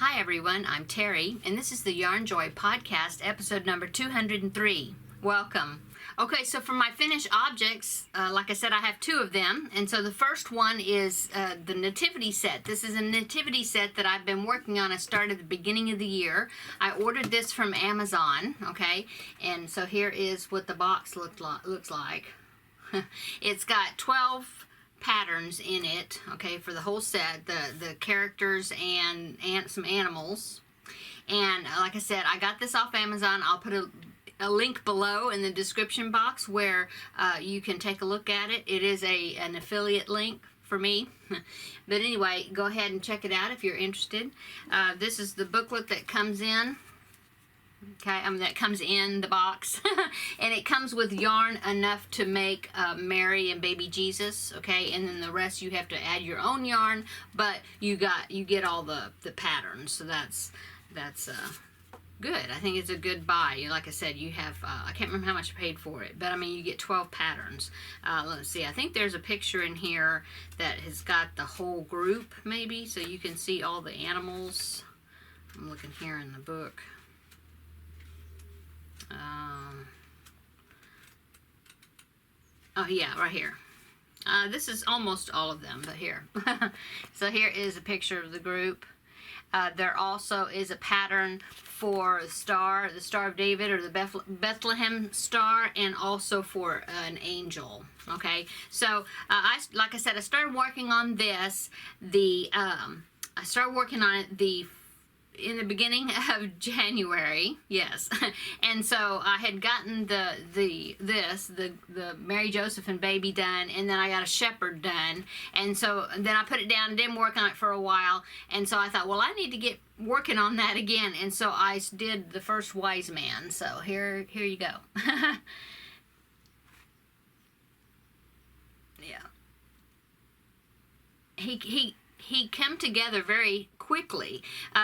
Hi everyone, I'm Terry, and this is the Yarnjoy podcast, episode number 203. Welcome. Okay, so for my finished objects, like I said, I have two of them, and so the first one is the Nativity set. This is a Nativity set that I've been working on. I started at the beginning of the year. I ordered this from Amazon, okay, and so here is what the box looks like. It's got 12 patterns in it, okay, for the whole set, the characters and some animals. And like I said, I got this off Amazon. I'll put a link below in the description box where you can take a look at it. It is an affiliate link for me. But anyway, go ahead and check it out if you're interested. This is the booklet that comes in. Okay, that comes in the box. And it comes with yarn enough to make Mary and baby Jesus, okay, and then the rest you have to add your own yarn, but you get all the patterns, so that's good. I think it's a good buy. Like I said, you have I can't remember how much I paid for it, but I mean, you get 12 patterns. Let's see, I think there's a picture in here that has got the whole group, maybe, so you can see all the animals. I'm looking here in the book. Oh yeah, right here. This is almost all of them, but here. So here is a picture of the group. There also is a pattern for the Star of David, or the Bethlehem Star, and also for an angel. Okay, so like I said, I started working on this. I started working on it in the beginning of January, yes. And so I had gotten the Mary, Joseph, and baby done, and then I got a shepherd done, and so then I put it down and didn't work on it for a while, and so I thought, well, I need to get working on that again, and so I did the first wise man. So here you go. Yeah. He came together very quickly.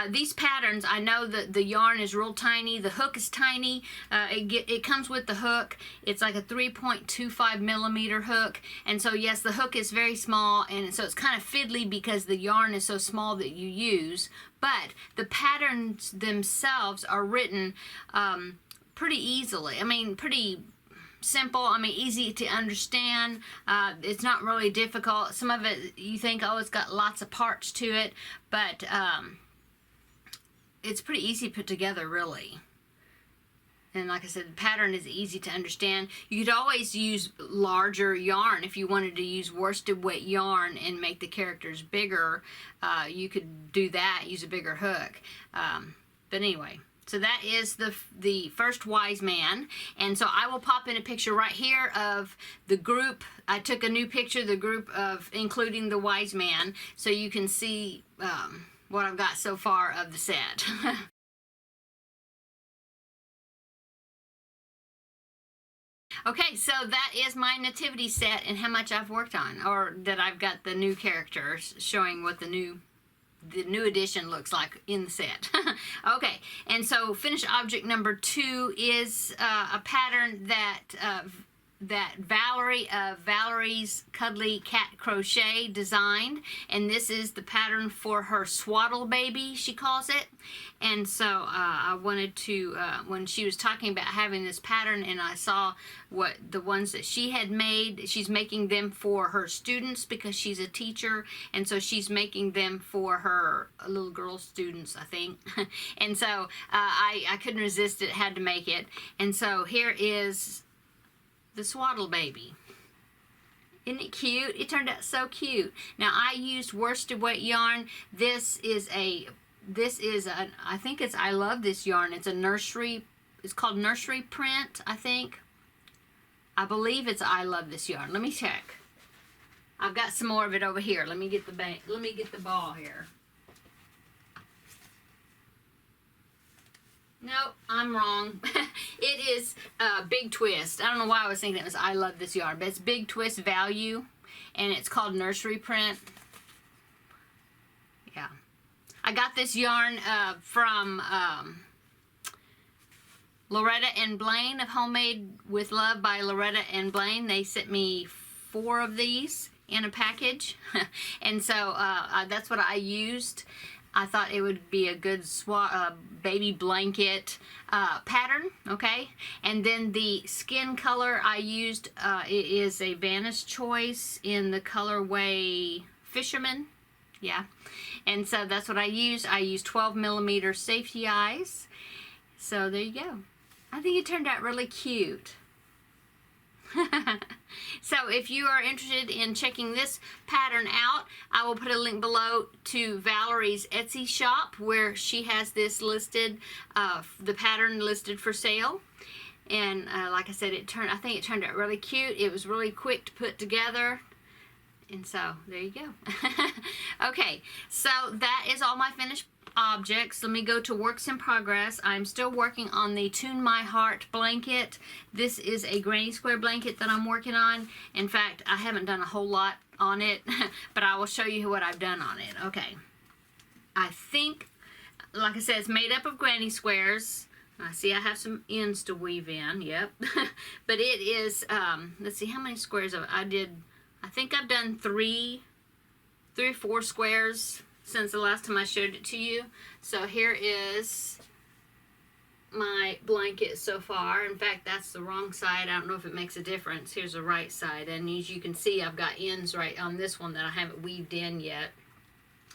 These patterns, I know that the yarn is real tiny, the hook is tiny. It comes with the hook. It's like a 3.25 millimeter hook, and so yes, the hook is very small, and so it's kind of fiddly because the yarn is so small that you use. But the patterns themselves are written pretty easily. I mean, pretty simple. I mean, easy to understand. It's not really difficult. Some of it you think, oh, it's got lots of parts to it, but it's pretty easy to put together, really. And like I said, the pattern is easy to understand. You could always use larger yarn if you wanted to use worsted weight yarn and make the characters bigger. You could do that, use a bigger hook. But anyway. So that is the first wise man, and so I will pop in a picture right here of the group. I took a new picture of the group of including the wise man, so you can see what I've got so far of the set. Okay, so that is my nativity set and how much I've worked on, or that I've got the new characters, showing what the new edition looks like in the set. Okay, and so finished object number 2 is a pattern that Valerie of Valerie's Cuddly Cat Crochet designed, and this is the pattern for her Swaddle baby, she calls it. And so I wanted to, when she was talking about having this pattern, and I saw what the ones that she had made, she's making them for her students because she's a teacher, and so she's making them for her little girl students, I think. And so I couldn't resist it, had to make it. And so here is the Swaddle baby. Isn't it cute? It turned out so cute. Now I used worsted weight yarn. This is I think it's I Love This yarn. It's a nursery, it's called Nursery Print, I think. I believe it's I Love This yarn. Let me check. I've got some more of it over here. Let me get the ball here. Nope, I'm wrong. It is Big Twist. I don't know why I was thinking it was I Love This yarn, but it's Big Twist Value, and it's called Nursery Print. Yeah. I got this yarn from Loretta and Blaine of Homemade with Love by Loretta and Blaine. They sent me 4 of these in a package. And so that's what I used. I thought it would be a good baby blanket pattern, okay? And then the skin color I used, it is a Vanna's Choice in the colorway Fisherman. Yeah, and so that's what I used. I used 12 millimeter safety eyes. So there you go. I think it turned out really cute. So if you are interested in checking this pattern out, I will put a link below to Valerie's Etsy shop where she has this listed, the pattern listed for sale. And like I said, I think it turned out really cute. It was really quick to put together. And so there you go. Okay, so that is all my finished objects. Let me go to works in progress. I'm still working on the Tune My Heart blanket. This is a granny square blanket that I'm working on. In fact, I haven't done a whole lot on it, but I will show you what I've done on it. Okay, I think, like I said, it's made up of granny squares. I see I have some ends to weave in, yep. But it is, let's see how many squares I think I've done three or four squares since the last time I showed it to you. So here is my blanket so far. In fact, that's the wrong side. I don't know if it makes a difference. Here's the right side, and as you can see, I've got ends right on this one that I haven't weaved in yet.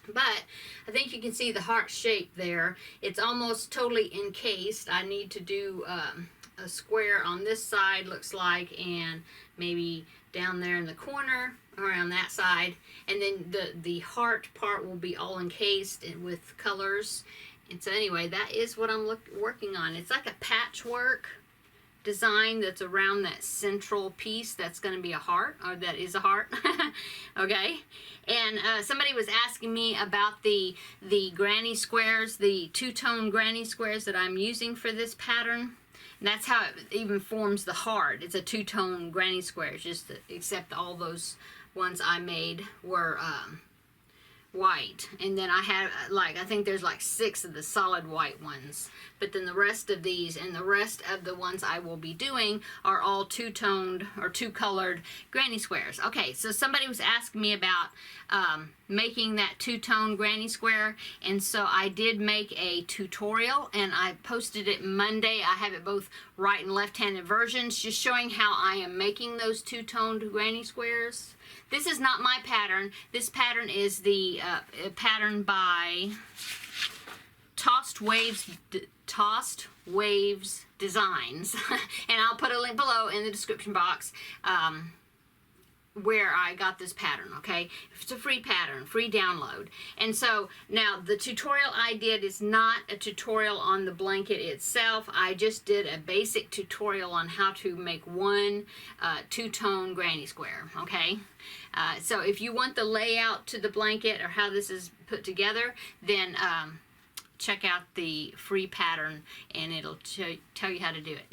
But I think you can see the heart shape there. It's almost totally encased. I need to do a square on this side, looks like, and maybe down there in the corner around that side, and then the heart part will be all encased with colors. And so anyway, that is what I'm working on. It's like a patchwork design that's around that central piece that's going to be a heart, or that is a heart. Okay, and somebody was asking me about the granny squares, the two-tone granny squares that I'm using for this pattern. And that's how it even forms the heart. It's a two-tone granny square, except all those ones I made were white. And then I had, I think there's like 6 of the solid white ones. But then the rest of these and the rest of the ones I will be doing are all two-toned or two-colored granny squares. Okay, so somebody was asking me about making that two-tone granny square, and so I did make a tutorial, and I posted it Monday. I have it both right and left-handed versions, just showing how I am making those two-toned granny squares. This is not my pattern. This pattern is the pattern by Tossed Waves Designs. And I'll put a link below in the description box where I got this pattern, okay? It's a free pattern, free download. And so now the tutorial I did is not a tutorial on the blanket itself. I just did a basic tutorial on how to make one two-tone granny square, okay? So if you want the layout to the blanket or how this is put together, then check out the free pattern and it'll tell you how to do it.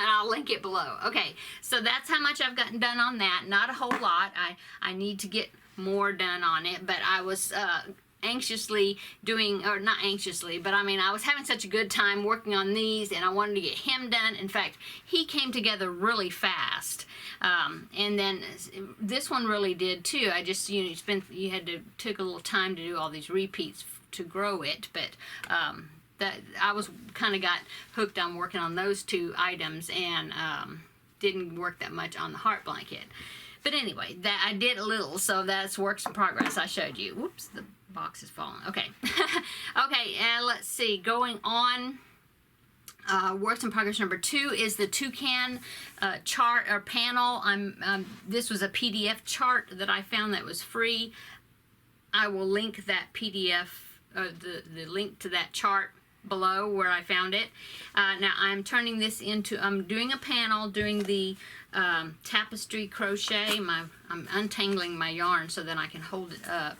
I'll link it below. Okay, so that's how much I've gotten done on that. Not a whole lot. I need to get more done on it, but I was anxiously doing, or not anxiously, but I mean, I was having such a good time working on these, and I wanted to get him done. In fact, he came together really fast. And then this one really did too. I just, you took a little time to do all these repeats to grow it, but that I was kind of got hooked on working on those two items, and didn't work that much on the heart blanket. But anyway, that I did a little, so that's works in progress. I showed you. Whoops, the box is falling. Okay. Okay, and let's see, going on, works in progress number 2 is the Toucan chart or panel. This was a PDF chart that I found that was free. I will link that PDF, the link to that chart below where I found it. Now I'm turning this into, I'm doing a panel, doing the tapestry crochet. I'm untangling my yarn so that I can hold it up,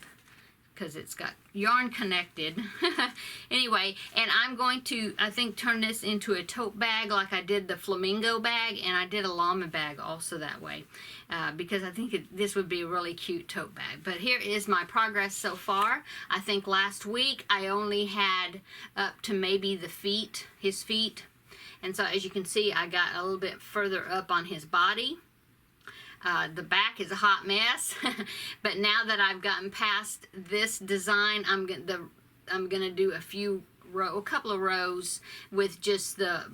because it's got yarn connected. Anyway, and I'm going to, I think, turn this into a tote bag like I did the flamingo bag, and I did a llama bag also that way, because I think this would be a really cute tote bag. But here is my progress so far. I think last week I only had up to maybe the feet, his feet, and so as you can see, I got a little bit further up on his body. The back is a hot mess, but now that I've gotten past this design, I'm gonna do a couple of rows with just the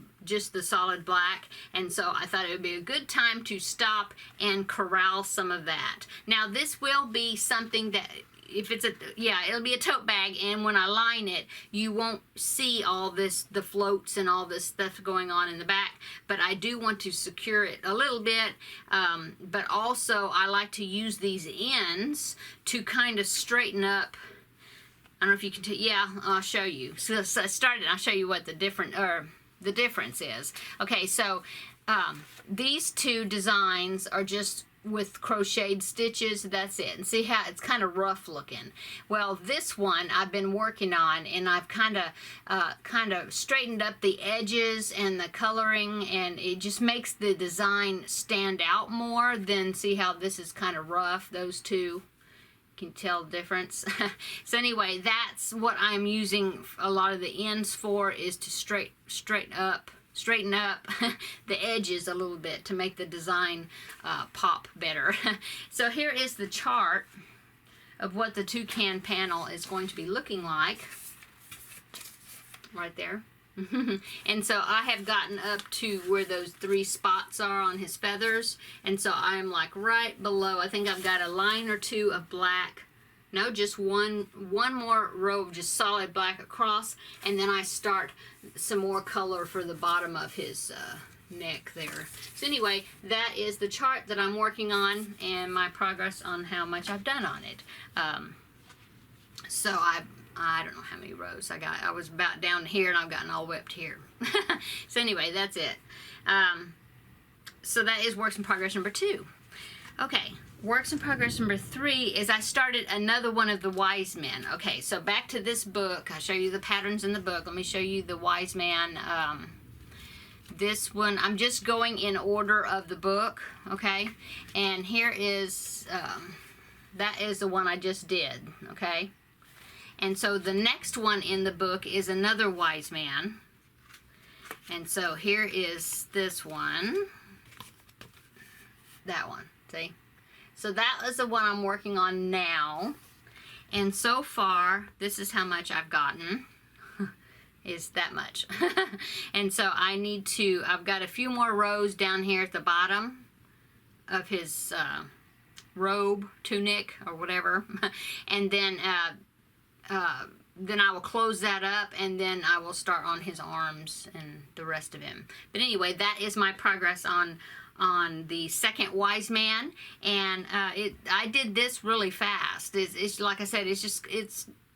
solid black, and so I thought it would be a good time to stop and corral some of that. Now this will be something that, if it's it'll be a tote bag, and when I line it, you won't see all this, the floats and all this stuff going on in the back, but I do want to secure it a little bit, but also I like to use these ends to kind of straighten up. I don't know if you can I'll show you. So I'll show you what the difference is. Okay, so these two designs are just with crocheted stitches. That's it. And see how it's kind of rough looking. Well, this one I've been working on, and I've kind of straightened up the edges and the coloring, and it just makes the design stand out more than, see how this is kind of rough, those two. Can tell the difference. So anyway, that's what I'm using a lot of the ends for, is to straighten up the edges a little bit to make the design pop better. So here is the chart of what the Toucan panel is going to be looking like. Right there. And so I have gotten up to where those 3 spots are on his feathers, and so I'm like right below. I think I've got a line or 2 of black. No, just one more row of just solid black across, and then I start some more color for the bottom of his neck there. So anyway, that is the chart that I'm working on, and my progress on how much I've done on it. So I don't know how many rows I got. I was about down here, and I've gotten all the way up to here. So anyway, that's it. So that is works in progress number 2. Okay, works in progress number 3 is I started another one of the wise men. Okay, so back to this book. I'll show you the patterns in the book. Let me show you the wise man. This one, I'm just going in order of the book, okay? And here is, that is the one I just did, okay? And so the next one in the book is another wise man. And so here is this one. That one, see? So that is the one I'm working on now. And so far, this is how much I've gotten. Is that much. And so I've got a few more rows down here at the bottom of his robe, tunic, or whatever. And then I will close that up, and then I will start on his arms and the rest of him. But anyway, that is my progress on the second wise man, and I did this really fast. It's like I said,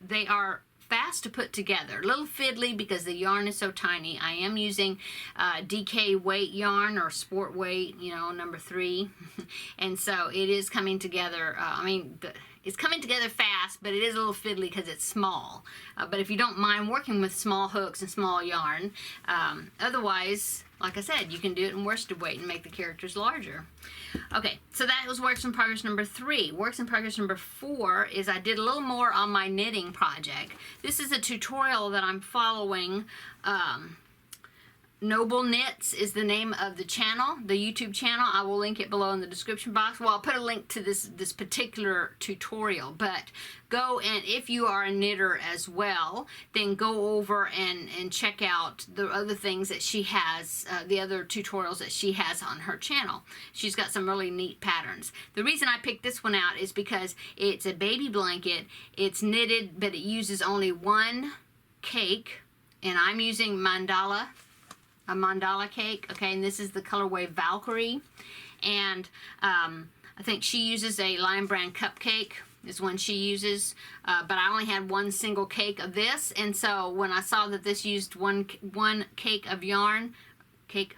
they are fast to put together. A little fiddly because the yarn is so tiny. I am using DK weight yarn, or sport weight, number 3. And so it is coming together. It's coming together fast, but it is a little fiddly because it's small. But if you don't mind working with small hooks and small yarn, otherwise, like I said, you can do it in worsted weight and make the characters larger. Okay, so that was works in progress number 3. Works in progress number 4 is I did a little more on my knitting project. This is a tutorial that I'm following. Noble Knits is the name of the channel, the YouTube channel. I will link it below in the description box. Well, I'll put a link to this particular tutorial, but go, and if you are a knitter as well, then go over and check out the other things that she has, the other tutorials that she has on her channel. She's got some really neat patterns. The reason I picked this one out is because it's a baby blanket. It's knitted, but it uses only 1 cake, and I'm using a mandala cake, okay, and this is the colorway Valkyrie, and I think she uses a Lion Brand cupcake is one she uses, but I only had 1 single cake of this, and so when I saw that this used one cake of yarn, cake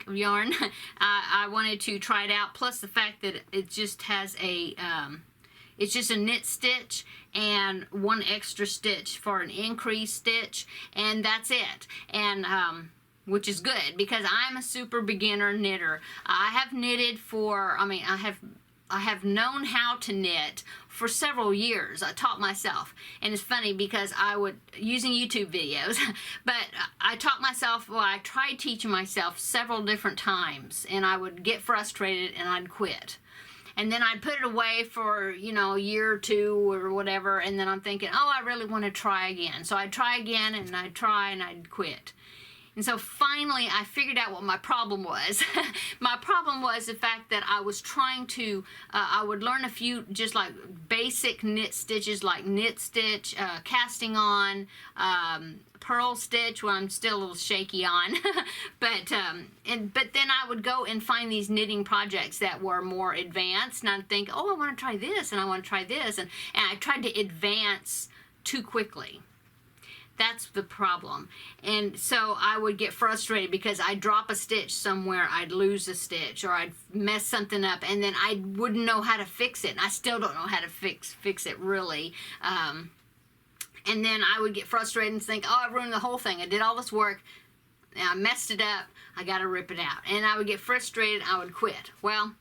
of yarn, I wanted to try it out, plus the fact that it just has it's just a knit stitch and 1 extra stitch for an increased stitch, and that's it. And which is good because I'm a super beginner knitter. I have knitted for, I have known how to knit for several years. I taught myself, and it's funny because using YouTube videos, but I taught myself, I tried teaching myself several different times, and I would get frustrated and I'd quit. and then I'd put it away for, you know, a year or two or whatever, and then I'm thinking, oh, I really want to try again. So I'd try again, and I'd try, and I'd quit. And so finally I figured out what my problem was. My problem was the fact that I was trying to, I would learn a few just like basic knit stitches, like knit stitch, casting on, purl stitch, well, I'm still a little shaky on, but then I would go and find these knitting projects that were more advanced, and I'd think, oh, I want to try this, and I want to try this, and I tried to advance too quickly. That's the problem. And so I would get frustrated because I'd drop a stitch somewhere, I'd lose a stitch, or I'd mess something up, and then I wouldn't know how to fix it. And I still don't know how to fix it really. And then I would get frustrated and think, oh, I ruined the whole thing. I did all this work, and I messed it up. I got to rip it out. And I would get frustrated, I would quit. Well,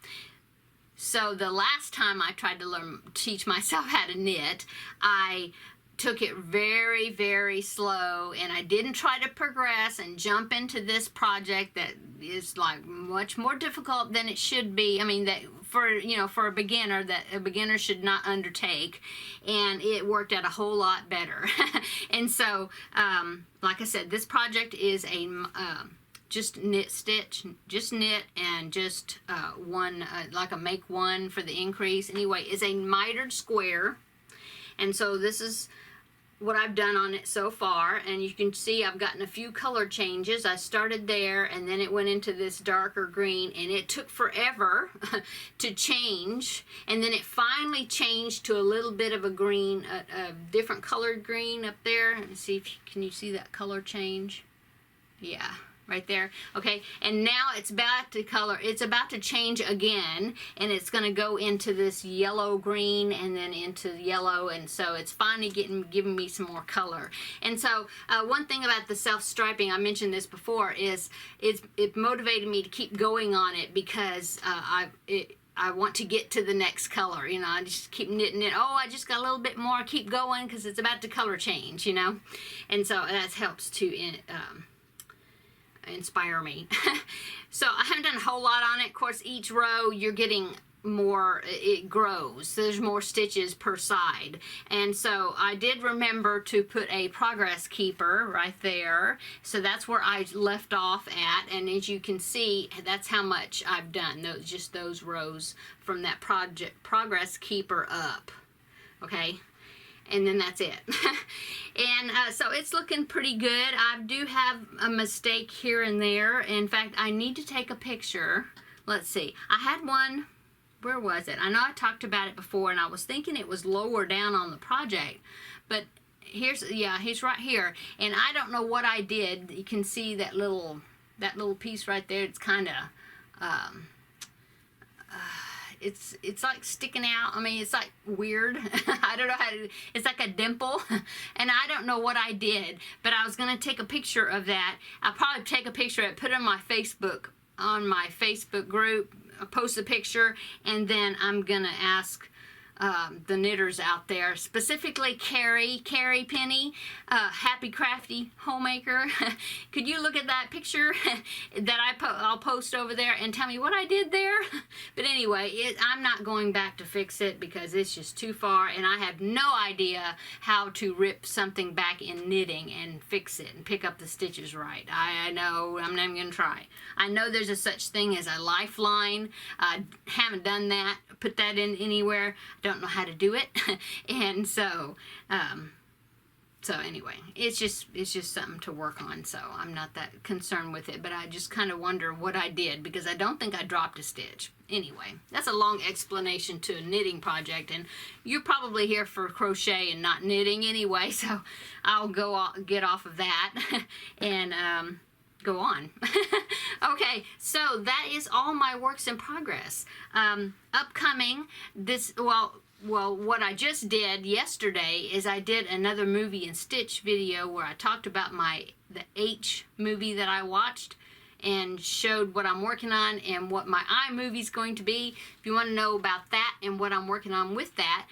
so the last time I tried to teach myself how to knit, I took it very, very slow, and I didn't try to progress and jump into this project that is like much more difficult than it should be. I mean, that for, you know, for a beginner, that a beginner should not undertake, and it worked out a whole lot better. And so, like I said, this project is a just knit stitch, just knit, and just one, like a make one for the increase. Anyway, it's a mitered square, and so this is what I've done on it so far, and you can see I've gotten a few color changes. I started there, and then it went into this darker green, and it took forever to change, and then it finally changed to a little bit of a green, a different colored green up there. Let's see if can you see that color change? Yeah, right there. Okay, and now it's about to change again, and it's going to go into this yellow green and then into yellow, and so it's finally giving me some more color. And so one thing about the self-striping, I mentioned this before, is it motivated me to keep going on it because I want to get to the next color, you know. I just keep knitting it. Oh, I just got a little bit more. Keep going because it's about to color change, you know. And so that helps to inspire me. So I haven't done a whole lot on it. Of course, each row you're getting more, it grows. There's more stitches per side. And so I did remember to put a progress keeper right there. So that's where I left off at. And as you can see, that's how much I've done. Just those rows from that progress keeper up. Okay. And then that's it. And so it's looking pretty good. I do have a mistake here and there. In fact, I need to take a picture. Let's see. I had one. Where was it? I know I talked about it before, and I was thinking it was lower down on the project. But he's right here. And I don't know what I did. You can see that little piece right there. It's kind of it's like sticking out. I mean, it's like weird. I don't know how to, it's like a dimple. And I don't know what I did, but I was going to take a picture of that. I'll probably take a picture of it, put it on my Facebook group, post a picture, and then I'm going to ask the knitters out there, specifically Carrie Penny, Happy Crafty Homemaker. Could you look at that picture that I'll post over there and tell me what I did there? But anyway, I'm not going back to fix it because it's just too far, and I have no idea how to rip something back in knitting and fix it and pick up the stitches right. I know, I'm not even going to try. I know there's a such thing as a lifeline. I haven't done that, put that in anywhere. Don't know how to do it. And so anyway, it's just something to work on, so I'm not that concerned with it, but I just kind of wonder what I did because I don't think I dropped a stitch. Anyway, that's a long explanation to a knitting project, and you're probably here for crochet and not knitting anyway, so I'll get off of that and go on. Okay, so that is all my works in progress. Upcoming, what I just did yesterday is I did another movie and stitch video where I talked about the H movie that I watched and showed what I'm working on and what my I movie's going to be. If you want to know about that and what I'm working on with that,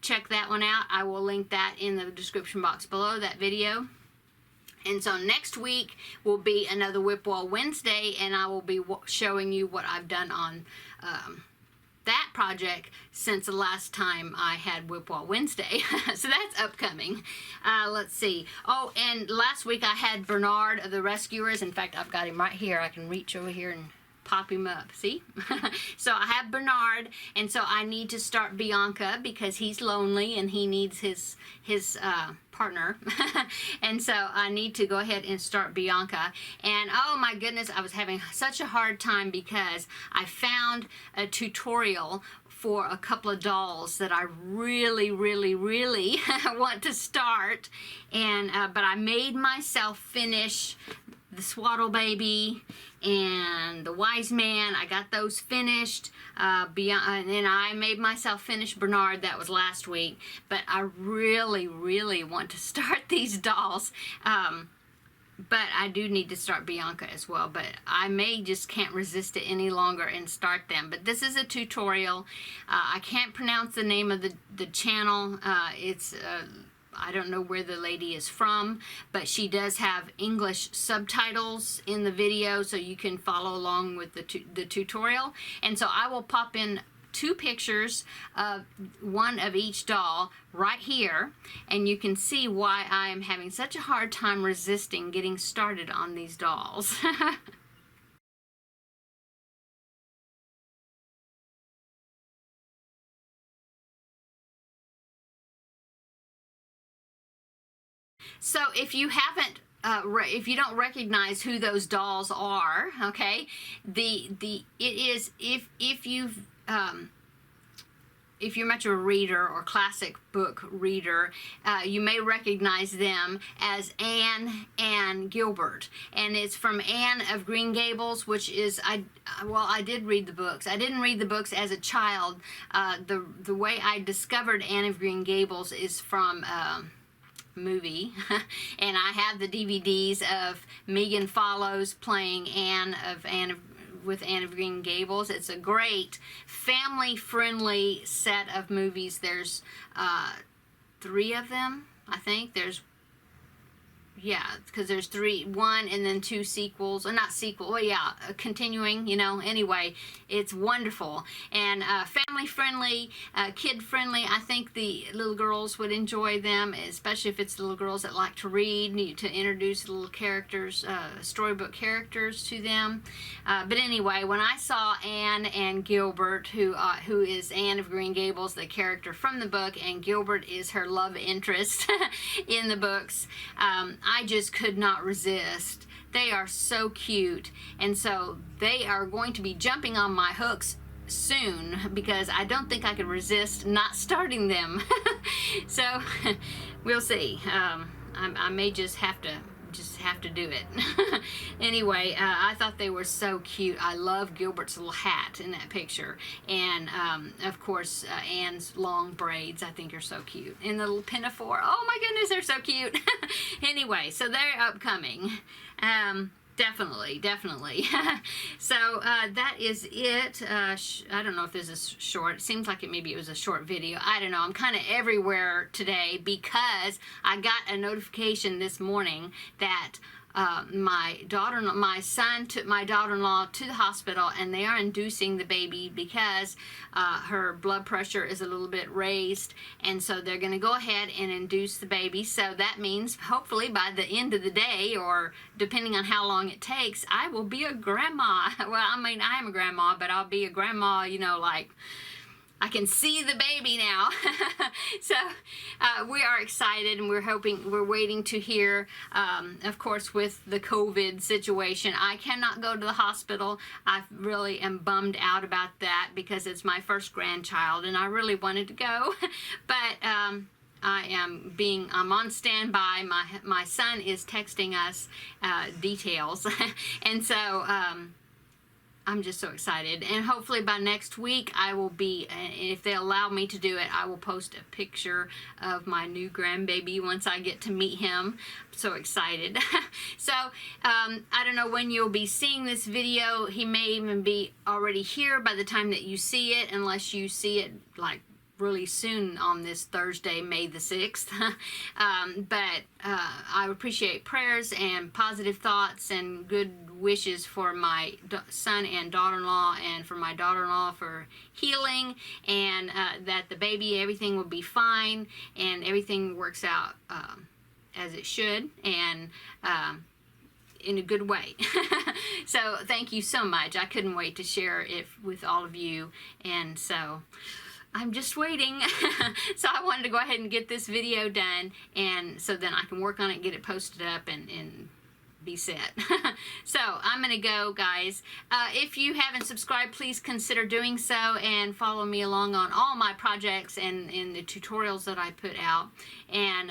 check that one out. I will link that in the description box below, that video. And so next week will be another Whip Wall Wednesday, and I will be showing you what I've done on that project since the last time I had Whipwall Wednesday. So that's upcoming. Let's see. Oh, and last week I had Bernard of the Rescuers. In fact, I've got him right here. I can reach over here and pop him up. See? So I have Bernard, and so I need to start Bianca because he's lonely and he needs his partner. And so I need to go ahead and start Bianca. And oh my goodness, I was having such a hard time because I found a tutorial for a couple of dolls that I really want to start, and but I made myself finish the Swaddle baby and the Wise Man. I got those finished, and then I made myself finish Bernard. That was last week, but I really want to start these dolls. But I do need to start Bianca as well, but I just can't resist it any longer and start them. But this is a tutorial. I can't pronounce the name of the channel. It's I don't know where the lady is from, but she does have English subtitles in the video, so you can follow along with the tutorial. And so I will pop in 2 pictures of one of each doll right here, and you can see why I am having such a hard time resisting getting started on these dolls. So if you haven't if you don't recognize who those dolls are, okay, it is if you're much of a reader or classic book reader, you may recognize them as Anne and Gilbert. And it's from Anne of Green Gables, which is, I did read the books. I didn't read the books as a child. The way I discovered Anne of Green Gables is from movie. And I have the DVDs of Megan Follows playing with Anne of Green Gables. It's a great family-friendly set of movies. There's 3 of them, I think. Because there's 1 and then 2 sequels, or not sequel, well, yeah, continuing, anyway, it's wonderful, and family-friendly, kid-friendly. I think the little girls would enjoy them, especially if it's little girls that like to read, to introduce little characters, storybook characters to them. But anyway, when I saw Anne and Gilbert, who is Anne of Green Gables, the character from the book, and Gilbert is her love interest in the books, I just could not resist. They are so cute, and so they are going to be jumping on my hooks soon because I don't think I could resist not starting them. So we'll see. I may just have to do it. Anyway, I thought they were so cute. I love Gilbert's little hat in that picture, and of course Anne's long braids I think are so cute, and the little pinafore, oh my goodness, they're so cute. Anyway, so they're upcoming. Definitely. So that is it. I don't know if this is short. It seems like maybe it was a short video. I don't know. I'm kind of everywhere today because I got a notification this morning that my son took my daughter-in-law to the hospital, and they are inducing the baby because her blood pressure is a little bit raised, and so they're going to go ahead and induce the baby. So that means hopefully by the end of the day, or depending on how long it takes, I will be a grandma. Well, I mean, I am a grandma, but I'll be a grandma, like I can see the baby now. So we are excited, and we're waiting to hear, of course, with the COVID situation. I cannot go to the hospital. I really am bummed out about that because it's my first grandchild, and I really wanted to go. But I'm on standby. My son is texting us details. And so I'm just so excited, and hopefully by next week I will be, if they allow me to do it, I will post a picture of my new grandbaby once I get to meet him. I'm so excited. So I don't know when you'll be seeing this video. He may even be already here by the time that you see it, unless you see it like really soon on this Thursday, May the 6th. But I appreciate prayers and positive thoughts and good wishes for my son and daughter-in-law, and for my daughter-in-law for healing, and that the baby, everything will be fine and everything works out as it should, and in a good way. So thank you so much. I couldn't wait to share it with all of you, and so I'm just waiting. So I wanted to go ahead and get this video done, and so then I can work on it, get it posted up, and be set. So I'm gonna go, guys. If you haven't subscribed, please consider doing so, and follow me along on all my projects and in the tutorials that I put out, and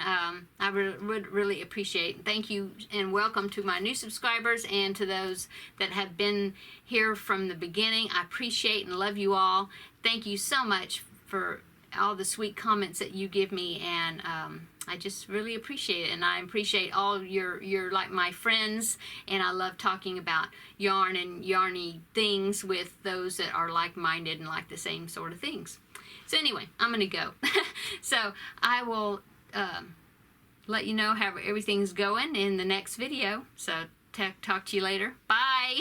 I would really appreciate. Thank you and welcome to my new subscribers, and to those that have been here from the beginning. I appreciate and love you all. Thank you so much for all the sweet comments that you give me, and I just really appreciate it, and I appreciate all you're like my friends, and I love talking about yarn and yarny things with those that are like-minded and like the same sort of things. So anyway, I'm gonna go. So I will let you know how everything's going in the next video. So talk to you later. Bye.